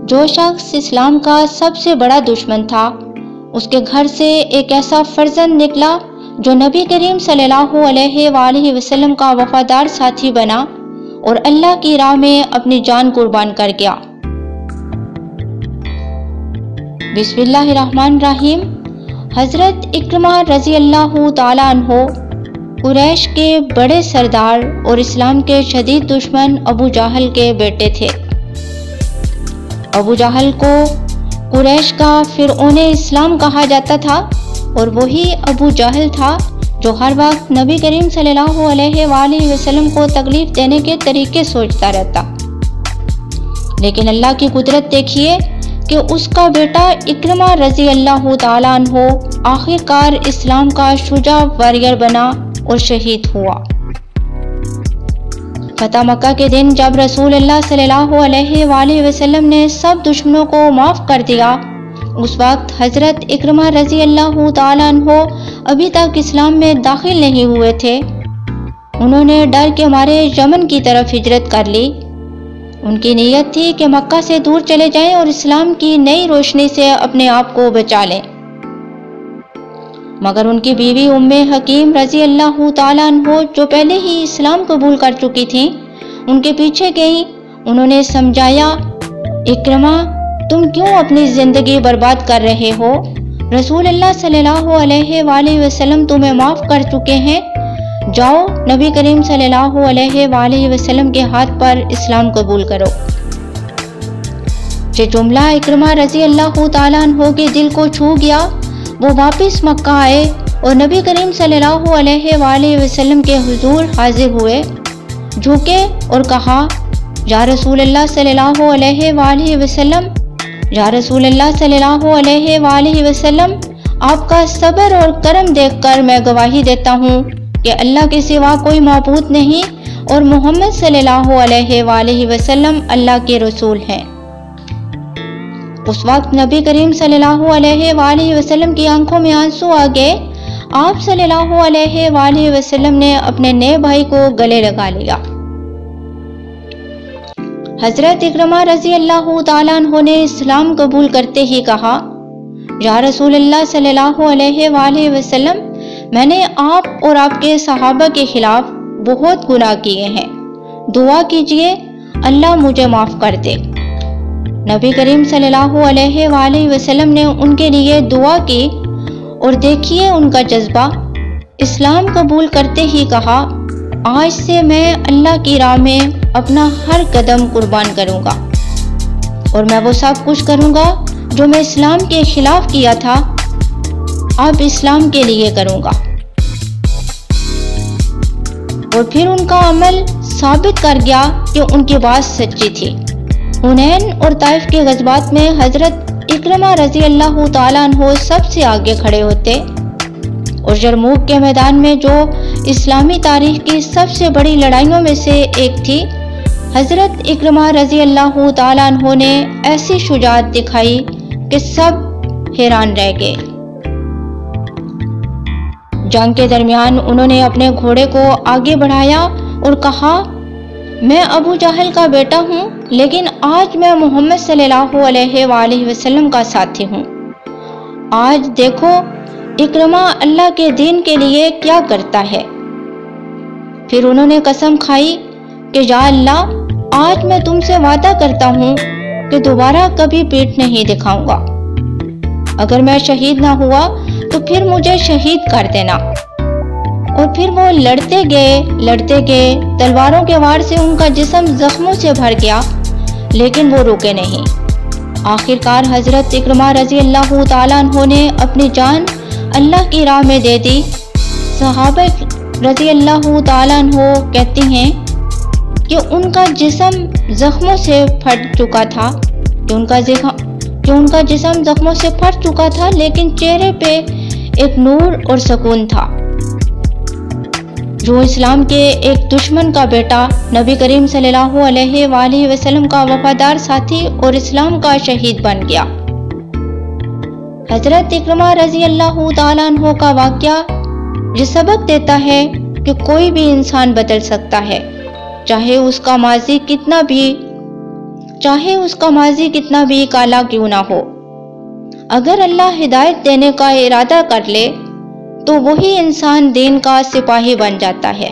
जो शख्स इस्लाम का सबसे बड़ा दुश्मन था, उसके घर से एक ऐसा फर्जंद निकला जो नबी करीम सल्लल्लाहु अलैहि वसल्लम का वफादार साथी बना और अल्लाह की राह में अपनी जान कुर्बान कर गया। बिस्मिल्लाहिर्रहमानिर्रहीम। हज़रत इक्रमा रज़ी अल्लाहु ताला अन्हो कुरैश के बड़े सरदार और इस्लाम के शदीद दुश्मन अबू जहल के बेटे थे। अबू जहल को कुरैश का फिरौने इस्लाम कहा जाता था और वही अबू जहल था जो हर वक्त नबी करीम सल्लल्लाहु अलैहि वसल्लम को तकलीफ देने के तरीके सोचता रहता। लेकिन अल्लाह की कुदरत देखिए कि उसका बेटा इक्रमा रज़ी अल्लाहु ताला अन्हो आखिरकार इस्लाम का शुजा वॉरियर बना और शहीद हुआ। फतह मक्का के दिन जब रसूलुल्लाह सल्लल्लाहु अलैहि वसल्लम ने सब दुश्मनों को माफ़ कर दिया, उस वक्त हज़रत इक्रमा रज़ी अल्लाहु ताला अन्हो अभी तक इस्लाम में दाखिल नहीं हुए थे। उन्होंने डर के मारे यमन की तरफ हिजरत कर ली। उनकी नीयत थी कि मक्का से दूर चले जाएं और इस्लाम की नई रोशनी से अपने आप को बचा लें। मगर उनकी बीवी उम्मे हकीम रज़ी अल्लाहु ताला अन्हो जो पहले ही इस्लाम कबूल कर चुकी थीं, उनके पीछे गई। उन्होंने समझाया, इक्रमा तुम क्यों अपनी ज़िंदगी बर्बाद कर रहे हो? रसूलुल्लाह सल्लल्लाहु अलैहि वसल्लम तुम्हें माफ़ कर चुके हैं। जाओ नबी करीम सल्लल्लाहु अलैहि वसल्लम के हाथ पर इस्लाम कबूल करो। ये जुमला इक्रमा रज़ी अल्लाहु ताला अन्हो के दिल को छू गया। वो वापस मक्का आए और नबी करीम सल्लल्लाहु अलैहि वसल्लम के हुजूर हाजिर हुए, झुके और कहा, या रसूलुल्लाह सल्लल्लाहु अलैहि वसल्लम, या रसूलुल्लाह सल्लल्लाहु अलैहि वसल्लम, आपका सब्र और करम देखकर मैं गवाही देता हूँ कि अल्लाह के सिवा कोई माबूद नहीं और मोहम्मद सल्लल्लाहु अलैहि वसल्लम अल्लाह के रसूल हैं। उस वक्त नबी करीम सल्लल्लाहु अलैहि वसल्लम की आंखों में आंसू आ गए। आप सल्लल्लाहु अलैहि वसल्लम ने अपने नए भाई को गले लगा लिया। हज़रत इक्रमा रज़ी अल्लाहु ताला अन्हो ने इस्लाम कबूल करते ही कहा, या रसूलुल्लाह सल्लल्लाहु अलैहि वसल्लम, मैंने आप और आपके सहाबा के खिलाफ बहुत गुनाह किए हैं। दुआ कीजिए अल्लाह मुझे माफ़ कर दे। नबी करीम सल्लल्लाहु अलैहि वसल्लम ने उनके लिए दुआ की और देखिए उनका जज्बा। इस्लाम कबूल करते ही कहा, आज से मैं अल्लाह की राह में अपना हर कदम कुर्बान करूंगा और मैं वो सब कुछ करूंगा जो मैं इस्लाम के खिलाफ किया था, अब इस्लाम के लिए करूंगा। और फिर उनका अमल साबित कर गया कि उनकी बात सच्ची थी। हुनैन और ताइफ के गज़वात में हज़रत इक्रमा रज़ी अल्लाहु ताला अन्हो सबसे आगे खड़े होते और यरमूक के मैदान में जो इस्लामी तारीख की सबसे बड़ी लड़ाइयों में से एक थी, हज़रत इक्रमा रज़ी अल्लाहु ताला अन्हो ने ऐसी शुजाअत दिखाई कि सब हैरान रह गए। जंग के दरमियान उन्होंने अपने घोड़े को आगे बढ़ाया और कहा, मैं अबू जहल का बेटा हूँ, लेकिन आज मैं मोहम्मद सल्लल्लाहु अलैहि वसल्लम का साथी हूँ। आज देखो इक्रमा अल्लाह के दीन के लिए क्या करता है। फिर उन्होंने कसम खाई कि या अल्लाह, आज मैं तुमसे वादा करता हूँ कि दोबारा कभी पीठ नहीं दिखाऊंगा। अगर मैं शहीद ना हुआ तो फिर मुझे शहीद कर देना। और फिर वो लड़ते गए, तलवारों के वार से उनका जिस्म जख्मों से भर गया, लेकिन वो रुके नहीं। आखिरकार हज़रत इक्रमा रज़ी अल्लाहु ताला अन्हो ने अपनी जान अल्लाह की राह में दे दी। सहाबा रज़ी अल्लाहु ताला अन्हो कहती हैं कि उनका जिस्म जख्मों से फट चुका था, जिस्म जख्मों से फट चुका था, लेकिन चेहरे पे एक नूर और सुकून था। जो इस्लाम के एक दुश्मन का बेटा नबी करीम सल्लल्लाहु अलैहि वसल्लम का वफादार साथी और इस्लाम का शहीद बन गया। हज़रत इक्रमा रज़ी अल्लाहु ताला अन्हो का वाक़या ये सबक देता है कि कोई भी इंसान बदल सकता है, चाहे उसका माजी कितना भी चाहे उसका माजी कितना भी काला क्यों ना हो। अगर अल्लाह हिदायत देने का इरादा कर ले तो वही इंसान दीन का सिपाही बन जाता है।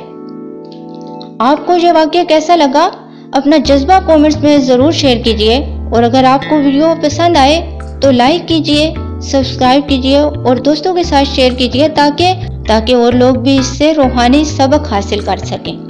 आपको ये वाक़या कैसा लगा, अपना जज्बा कमेंट्स में ज़रूर शेयर कीजिए, और अगर आपको वीडियो पसंद आए तो लाइक कीजिए, सब्सक्राइब कीजिए और दोस्तों के साथ शेयर कीजिए ताकि और लोग भी इससे रूहानी सबक हासिल कर सकें।